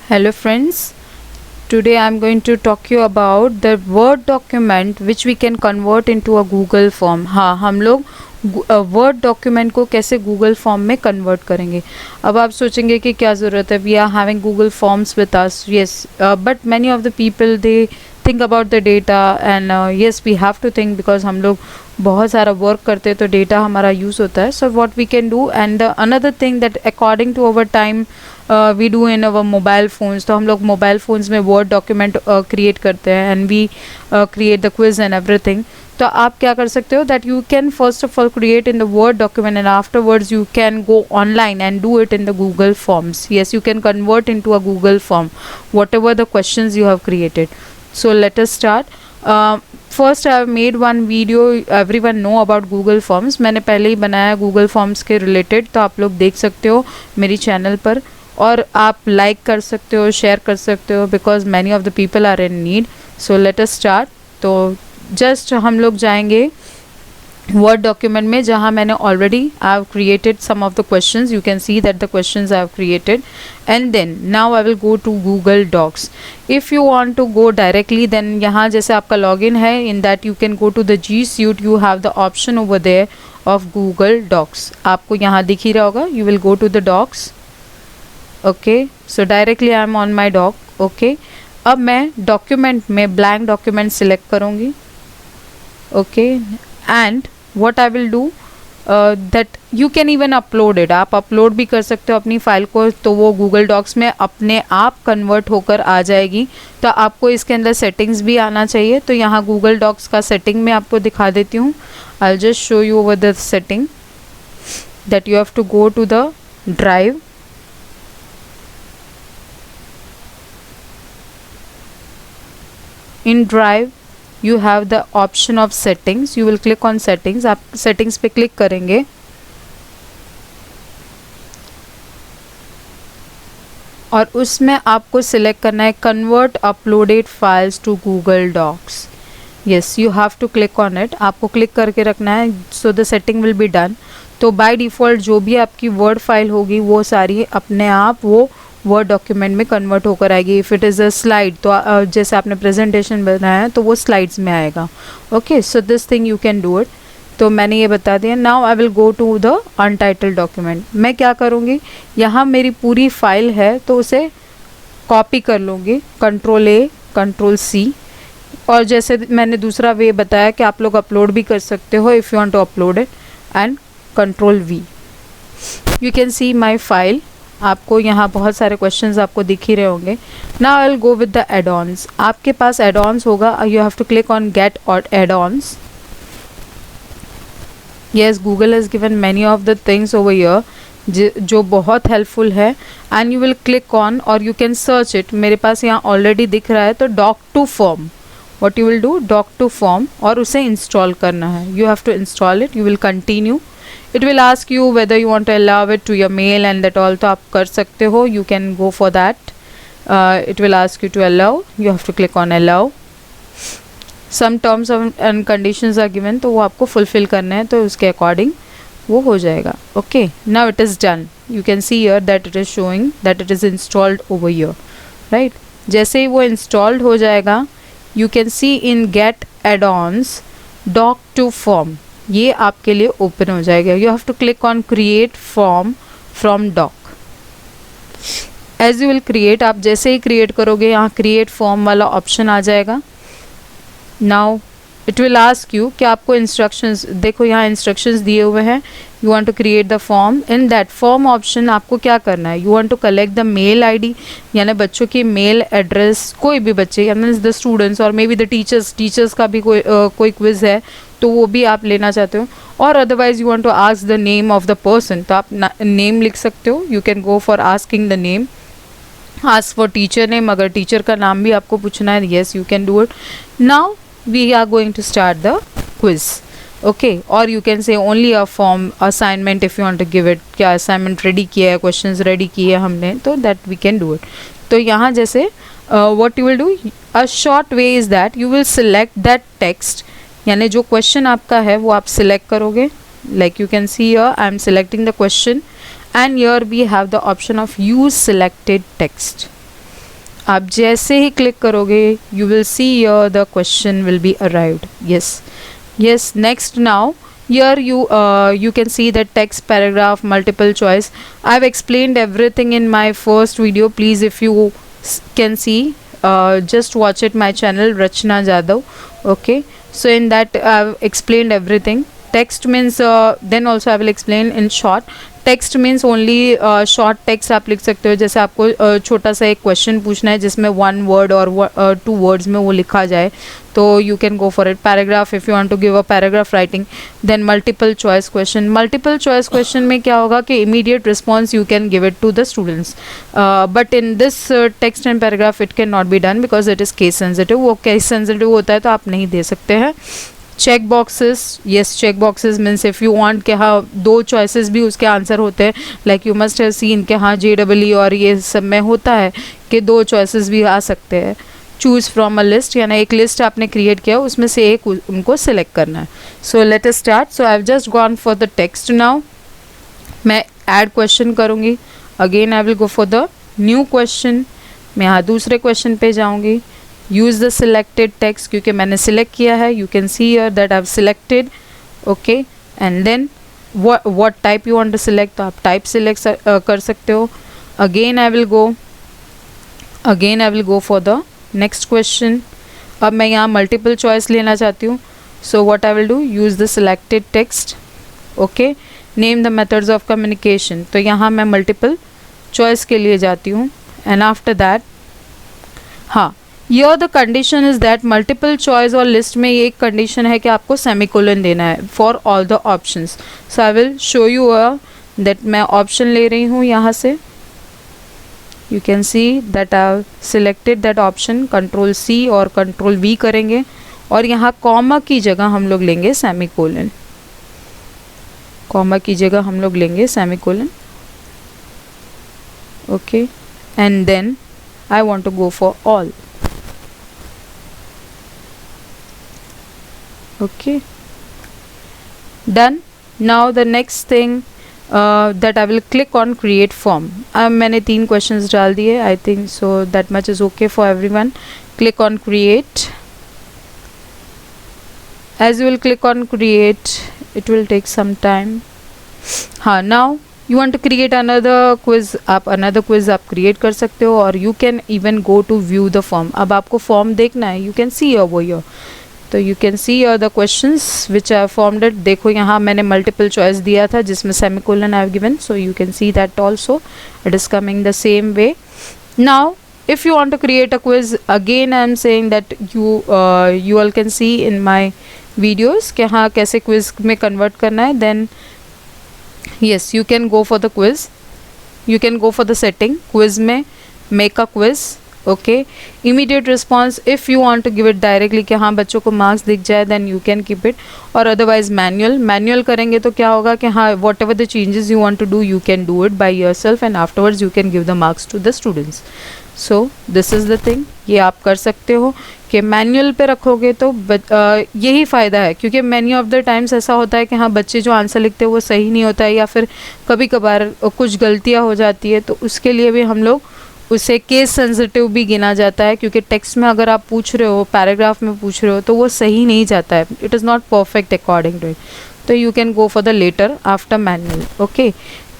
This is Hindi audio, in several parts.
Hello friends, today I am going to talk you about the Word document which we can convert into a Google form. हाँ, हम लोग वर्ड डॉक्यूमेंट को कैसे गूगल फॉर्म में कन्वर्ट करेंगे. अब आप सोचेंगे कि क्या ज़रूरत है, we are having Google forms with us. Yes, but many of the people they think about the data and yes we have to think because हम लोग बहुत सारा वर्क करते हैं तो डेटा हमारा यूज़ होता है. So what we can do and another thing that according to our time we do in our mobile phones. तो हम लोग मोबाइल फ़ोन्स में वर्ड डॉक्यूमेंट क्रिएट करते हैं and we create the quiz and everything. तो आप क्या कर सकते हो that you can first of all create in the word document and afterwards you can go online and do it in the Google forms. Yes, you can convert into a Google form whatever the questions you have created. So let us start. First I have made one video, everyone know about Google Forms. मैंने पहले ही बनाया Google Forms के रिलेटेड, तो आप लोग देख सकते हो मेरी चैनल पर और आप लाइक कर सकते हो, शेयर कर सकते हो because many of the people are in need. So let us start. तो जस्ट हम लोग जाएंगे वर्ड डॉक्यूमेंट में जहाँ मैंने already I have created some of the questions. You can see that the questions I have created and then now I will go to Google docs. If you want to go directly then यहाँ जैसे आपका लॉगिन है in that you can go to the G Suite. You have the option over there of Google docs. आपको यहाँ दिख ही रहा होगा. You will go to the docs. Okay, so directly I am on my doc. Okay, अब मैं डॉक्यूमेंट में ब्लैंक डॉक्यूमेंट सिलेक्ट करूँगी. Okay, and what I will do that you can even upload it. आप अपलोड भी कर सकते हो अपनी फाइल को, तो वो गूगल डॉक्स में अपने आप कन्वर्ट होकर आ जाएगी. तो आपको इसके अंदर सेटिंग्स भी आना चाहिए. तो यहाँ गूगल डॉक्स का सेटिंग में आपको दिखा देती हूँ. I'll just show you over the setting that you have to go to the drive. In drive you have the option of settings. You will click on settings. आप settings पे click करेंगे और उसमें आपको select करना है convert uploaded files to Google Docs. Yes, you have to click on it. आपको click करके रखना है so the setting will be done. तो by default जो भी आपकी word file होगी वो सारी अपने आप वो वर्ड डॉक्यूमेंट में कन्वर्ट होकर आएगी. If it is a slide तो जैसे आपने प्रेजेंटेशन बनाया है तो वो स्लाइड्स में आएगा. Okay, so this thing you can do it. तो मैंने ये बता दिया. Now I will go to the untitled document. मैं क्या करूँगी, यहाँ मेरी पूरी फाइल है तो उसे कॉपी कर लूँगी. Control A control C. और जैसे मैंने दूसरा वे बताया कि आप लोग अपलोड भी कर सकते हो if you want to upload it and control V. You can see my file. आपको यहाँ बहुत सारे क्वेश्चंस आपको दिख ही रहे होंगे. Now I will go with the add-ons. आपके पास एड-ऑन्स होगा. You have to click on get और add-ons. Yes, Google has given many of the things over here जो बहुत हेल्पफुल है and you will click on और यू कैन सर्च इट. मेरे पास यहाँ ऑलरेडी दिख रहा है तो doc to form. What you will do, doc to form और उसे इंस्टॉल करना है. You have to install it. You will continue. It will ask you whether you want to allow it to your mail and that all. तो आप कर सकते हो. You can go for that. It will ask you to allow. You have to click on allow. Some terms and conditions are given. तो वो आपको fulfill करना है तो उसके according वो हो जाएगा. Okay. Now it is done. You can see here that it is showing that it is installed over here. Right? जैसे ही वो installed हो जाएगा, you can see in get add-ons doc to form. ये आपके लिए ओपन हो जाएगा. You have to click on create form from doc. As you will create, आप जैसे ही क्रिएट करोगे यहाँ क्रिएट फॉर्म वाला ऑप्शन आ जाएगा. Now it will ask you कि आपको इंस्ट्रक्शंस, देखो यहाँ इंस्ट्रक्शंस दिए हुए हैं. You want to create the form. In that form option आपको क्या करना है, you want to collect the mail ID यानी बच्चों की मेल एड्रेस. कोई भी बच्चे यानी द स्टूडेंट्स और मे बी द टीचर्स का भी कोई क्विज है तो वो भी आप लेना चाहते हो. और otherwise you want to ask the name of the person तो आप नेम लिख सकते हो. You can go for asking the name. Ask for teacher name, अगर टीचर का नाम भी आपको पूछना है. Yes, you can do it. Now we are going to start the quiz. Okay, और you can say only a form assignment if you want to give it. क्या असाइनमेंट रेडी किया है, क्वेश्चंस रेडी किए हमने, तो that we can do it. तो यहाँ जैसे what you will do, a short way is that you will select that text यानी जो क्वेश्चन आपका है वो आप सिलेक्ट करोगे. Like you can see here I am selecting the question and here we have the option of use selected text. आप जैसे ही क्लिक करोगे you will see the question will be arrived. yes, next now here you can see the text, paragraph, multiple choice. I've explained everything in my first video. Please, if you can see, just watch it, my channel Rachna Jadhav. Okay, so in that I've explained everything. Text means then also I will explain in short. Text means only short text आप लिख सकते हो. जैसे आपको छोटा सा एक क्वेश्चन पूछना है जिसमें 1 वर्ड और 2 वर्ड्स में वो लिखा जाए, तो you can go for it. Paragraph, if you want to give a paragraph writing. Then multiple choice question. Multiple choice question में क्या होगा कि immediate response you can give it to the students, but in this text and paragraph it can not be done because it is case sensitive. वो केस सेंसिटिव होता है तो आप नहीं दे सकते हैं. Check boxes, yes, check boxes means if you want के हाँ 2 चॉइसेस भी उसके आंसर होते हैं. Like you must have seen के हाँ JEE और ये सब में होता है कि 2 चॉइसेस भी आ सकते हैं. चूज़ फ्रॉम अ लिस्ट, यानी एक लिस्ट आपने क्रिएट किया उसमें से एक उनको सिलेक्ट करना है. सो let us start. So I have just gone for the text. Now मैं ऐड क्वेश्चन करूँगी. Again I will go for the new question. मैं यहाँ दूसरे क्वेश्चन पे जाऊँगी. use the selected text क्योंकि मैंने select किया है. you can see here that I've selected. okay, and then what type you want to select, तो आप type select कर सकते हो. again I will go for the next question. अब मैं यहाँ multiple choice लेना चाहती हूँ. so what I will do, use the selected text. okay, name the methods of communication. तो यहाँ मैं multiple choice के लिए जाती हूँ. and after that, हाँ, Here the condition is that multiple choice और list में ये एक condition है कि आपको semicolon देना है for all the options. So I will show you that मैं option ले रही हूँ यहाँ से. You can see that I have selected that option. Control C और Control V करेंगे और यहाँ comma की जगह हम लोग लेंगे semicolon. comma की जगह हम लोग लेंगे semicolon. Okay, and then I want to go for all. okay, done. Now the next thing that I will click on create form. मैंने 3 questions डाल दिए. I think so that much is okay for everyone. click on create. as you will click on create it will take some time. हाँ, now you want to create another quiz. आप another quiz आप create कर सकते हो और you can even go to view the form. अब आपको form देखना है. you can see over here. तो you can see the questions which I have formed it. देखो यहाँ मैंने multiple choice दिया था जिसमें semicolon I have given. so you can see that also it is coming the same way. now if you want to create a quiz, again I am saying that you all can see in my videos कि हाँ कैसे quiz में convert करना है. then yes, you can go for the quiz. you can go for the setting quiz में make a quiz. okay, immediate response if you want to give it directly कि हाँ बच्चों को marks दिख जाए then you can keep it, और otherwise manual करेंगे तो क्या होगा कि हाँ whatever the changes you want to do you can do it by yourself and afterwards you can give the marks to the students. so this is the thing. ये आप कर सकते हो कि मैनुअल पे रखोगे तो यही फ़ायदा है क्योंकि मैनी ऑफ द टाइम्स ऐसा होता है कि हाँ बच्चे जो आंसर लिखते हैं वो सही नहीं होता है या फिर कभी कभार कुछ गलतियाँ हो जाती है. तो उसके लिए भी हम लोग उसे केस सेंसिटिव भी गिना जाता है क्योंकि टेक्स्ट में अगर आप पूछ रहे हो, पैराग्राफ में पूछ रहे हो तो वो सही नहीं जाता है. It is not perfect according to it. तो you can go for the letter after manual. Okay,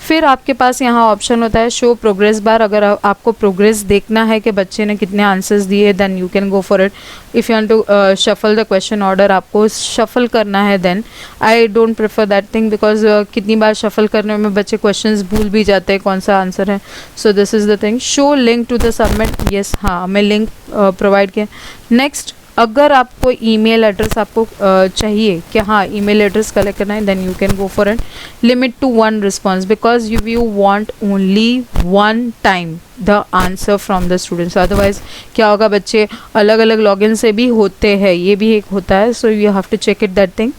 फिर आपके पास यहाँ ऑप्शन होता है शो प्रोग्रेस बार. अगर आपको प्रोग्रेस देखना है कि बच्चे ने कितने आंसर्स दिए then you can go for it. If you want to shuffle the question order, आपको शफल करना है then I don't prefer that thing because कितनी बार शफल करने में बच्चे क्वेश्चंस भूल भी जाते हैं कौन सा आंसर है. So this is the thing. Show link to the submit. Yes, हाँ मैं लिंक प्रोवाइड किया. नेक्स्ट, अगर आपको ईमेल एड्रेस आपको चाहिए कि हाँ ईमेल एड्रेस कलेक्ट करना है then you can go for it. Limit to 1 response because you want only 1 time the answer from the students. Otherwise क्या होगा, बच्चे अलग अलग लॉगिन से भी होते हैं, ये भी एक होता है. So you have to check it that thing.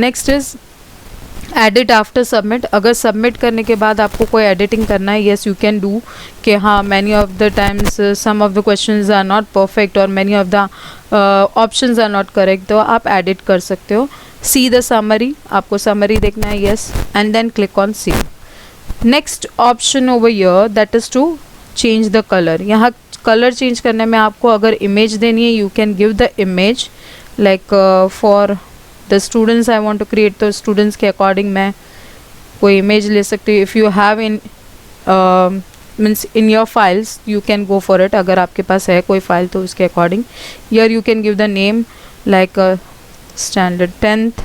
Next is edit after submit. अगर सबमिट करने के बाद आपको कोई एडिटिंग करना है, येस यू कैन डू कि हाँ many of the times some of the questions are not perfect और many of the options are not correct, तो आप एडिट कर सकते हो. सी द समरी, आपको समरी देखना है, yes, and then click on see. Next option over here that is to change the colour. यहाँ कलर चेंज करने में आपको अगर इमेज देनी है, you can give the image, like for the students I want to create, तो स्टूडेंट्स के अकॉर्डिंग मैं कोई इमेज ले सकती हूँ. If you have in means in your files you can go for it. अगर आपके पास है कोई फाइल तो उसके according. Here you can give the name like standard 10th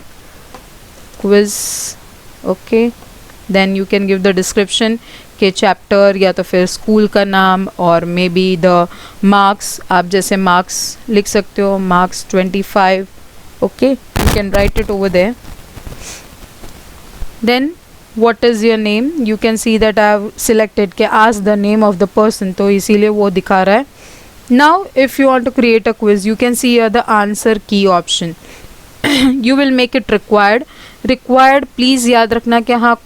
quiz. Okay, then you can give the description के चैप्टर या तो फिर स्कूल का नाम, और मे बी द मार्क्स. आप जैसे मार्क्स लिख सकते हो, marks 25. Okay, you can write it over there. Then what is your name, you can see that I have selected के ask the name of the person, तो इसीलिए वो दिखा रहा है. Now if you want to create a quiz, you can see here the answer key option. You will make it required. Please याद रखना कि हाँ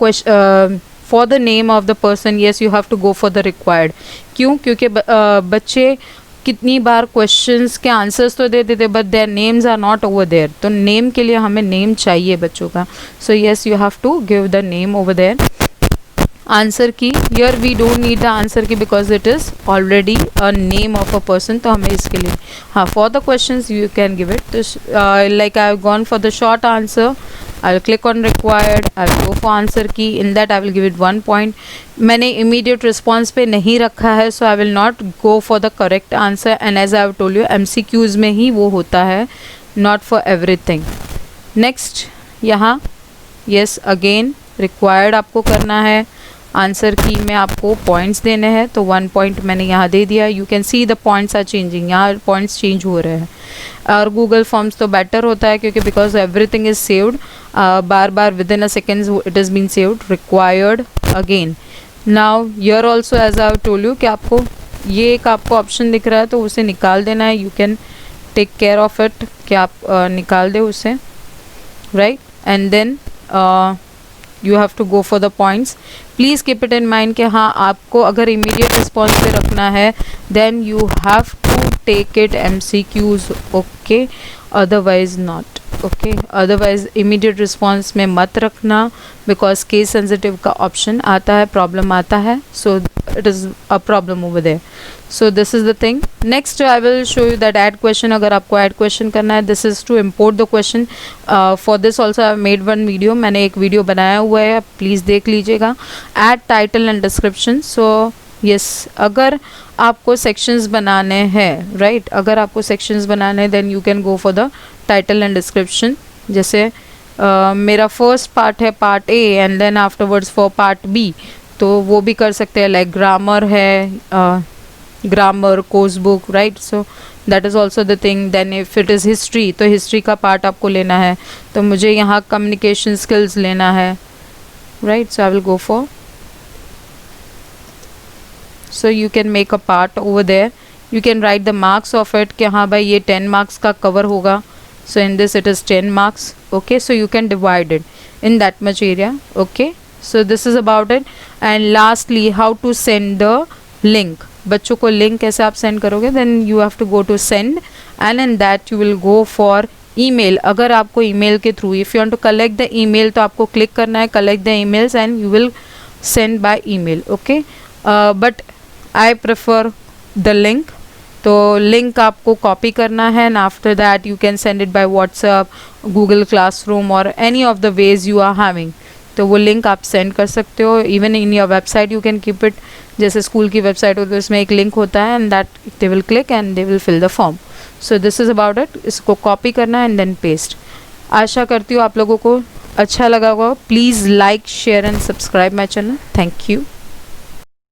for the name of the person, yes you have to go for the required. क्यों? क्योंकि बच्चे कितनी बार क्वेश्चंस के आंसर्स तो दे देते but their names are not over there. तो नेम के लिए हमें नेम चाहिए बच्चों का. So yes you have to give the name over there. Answer key, here we don't need the answer key because it is already a name of a person. तो हमें इसके लिए हाँ for the questions you can give it. तो like I have gone for the short answer, I will click on required, I will go for answer key, in that I will give it 1 point. मैंने immediate response पे नहीं रखा है, so I will not go for the correct answer, and as I have told you MCQs में ही वो होता है, not for everything. Next यहाँ yes again required आपको करना है. आंसर की में आपको पॉइंट्स देने हैं, तो 1 पॉइंट मैंने यहाँ दे दिया. You can see the points are changing, यहाँ पॉइंट्स चेंज हो रहे हैं. और गूगल फॉर्म्स तो बेटर होता है क्योंकि बिकॉज एवरीथिंग इज सेव्ड, बार बार within a seconds it is been saved. Required again. Now here also as I have told you कि आपको ये एक आपको ऑप्शन दिख रहा है तो उसे निकाल देना है. You can take care of it कि आप निकाल दे उसे, right. And then you have to go for the points. Please keep it in mind कि हाँ आपको अगर immediate response पे रखना है then you have to take it MCQs, okay, otherwise not. Okay, otherwise immediate response में मत रखना बिकॉज केस सेंसिटिव का ऑप्शन आता है, प्रॉब्लम आता है. So it is a problem over there. So this is the thing. Next I will show you that add question. अगर आपको ऐड क्वेश्चन करना है, this is to import the question. For this also I made one video, मैंने एक वीडियो बनाया हुआ है, प्लीज़ देख लीजिएगा. Add title and description. So yes, अगर आपको सेक्शंस बनाने हैं, राइट, अगर आपको सेक्शंस बनाने हैं then you can go for the title and description. जैसे मेरा फर्स्ट पार्ट है part A and then afterwards for part B, तो वो भी कर सकते हैं. लाइक ग्रामर है, grammar course book, right. So that is also the thing. Then if it is history, तो हिस्ट्री का पार्ट आपको लेना है, तो मुझे यहाँ कम्युनिकेशन स्किल्स लेना है, right. So I will go for. So you can make a part over there. You can write the marks of it कि हाँ भाई ये 10 marks का cover होगा. So in this it is 10 marks. Okay, so you can divide it in that much area. Okay, so this is about it. And lastly, how to send the link. बच्चों को link कैसे आप send करोगे? Then you have to go to send and in that you will go for email. अगर आपको email के through, if you want to collect the email तो आपको click करना है collect the emails and you will send by email. Okay, but I prefer the link. तो लिंक आपको कॉपी करना है and after that you can send it by WhatsApp, Google classroom और any of the ways you are having. तो वो लिंक आप सेंड कर सकते हो. Even in your website you can keep it. जैसे स्कूल की वेबसाइट हो तो इसमें एक लिंक होता है and that they will click and they will fill the form. So this is about it. इसको कॉपी करना है एंड देन पेस्ट. आशा करती हूँ आप लोगों को अच्छा लगा होगा. Please like, share and subscribe my channel. Thank you.